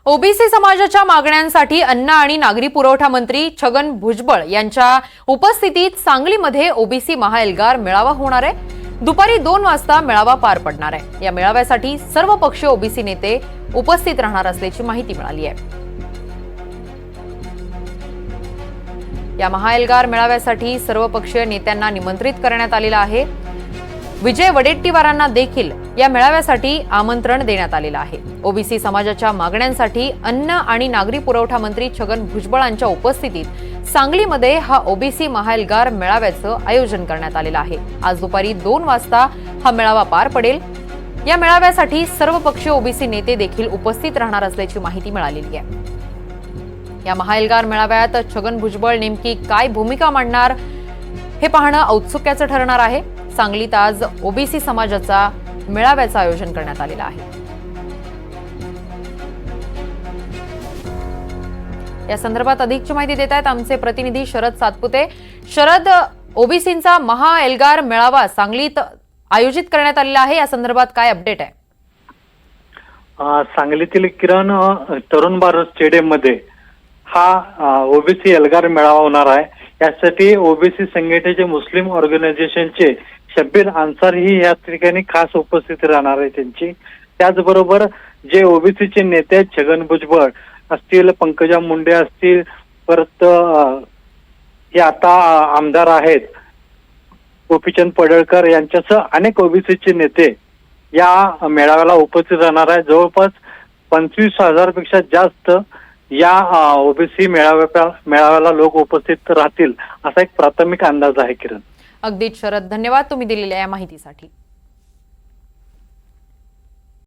OBC समाजाच्या मागण्यांसाठी अन्न आणि नागरी पुरवठा मंत्री छगन भुजबळ यांच्या उपस्थितीत सांगलीमध्ये ओबीसी महाएल्गार मेळावा होणार आहे। दुपारी 2 वाजता मेळावा पार पडणार आहे। या मेळाव्यासाठी सर्व पक्षीय ओबीसी नेते उपस्थित राहणार असल्याची माहिती मिळाली आहे। या महाएल्गार मेळाव्यासाठी सर्व पक्षीय नेत्यांना निमंत्रित करण्यात आलेलं आहे। विजय वडेट्टीवारांना देखील या मेळाव्यासाठी आमंत्रण देण्यात आलेलं आहे। ओबीसी समाजाच्या मागण्यांसाठी अन्न आणि नागरी पुरवठा मंत्री छगन भुजबळांच्या उपस्थितीत सांगलीमध्ये हा ओबीसी महाएल्गार मेळाव्याचं आयोजन करण्यात आलेलं आहे। आज दुपारी 2 वाजता हा मेळावा पार पडेल। या मेळाव्यासाठी सर्व पक्षीय ओबीसी नेते देखील उपस्थित राहणार असल्याची माहिती मिळालेली आहे। या महाएल्गार मेळाव्यात छगन भुजबळ नेमकी काय भूमिका मांडणार हे पाहणं औत्सुक्याचं ठरणार आहे। सांगलीत आज ओबीसी समाजाचा मेळाव्याचं आयोजन करण्यात आलेलं आहे। या संदर्भात अधिकची माहिती देत आहेत आमचे प्रतिनिधी शरद सातपुते। शरद, ओबीसींचा महाएल्गार मेळावा सांगलीत आयोजित करण्यात आलेला आहे, या संदर्भात काय अपडेट आहे? सांगलीतील किरण तरुण भारत स्टेडियम मध्ये हा ओबीसी एल्गार मेळावा होणार आहे। यासाठी ओबीसी संघटनेचे मुस्लिम ऑर्गनायझेशनचे शब्बीर अन्सार ही या ठिकाणी खास उपस्थित राहणार आहे त्यांची। त्याचबरोबर जे ओबीसीचे नेते आहेत छगन भुजबळ असतील, पंकजा मुंडे असतील, परत हे आता आमदार आहेत गोपीचंद पडळकर यांच्यासह अनेक ओबीसीचे नेते या मेळाव्याला उपस्थित राहणार आहे। जवळपास 25,000 पेक्षा जास्त या ओबीसी मेळाव्याला लोक उपस्थित राहतील असा एक प्राथमिक अंदाज आहे। किरण, अगदीच शरद, धन्यवाद तुम्ही दिलेल्या या माहितीसाठी।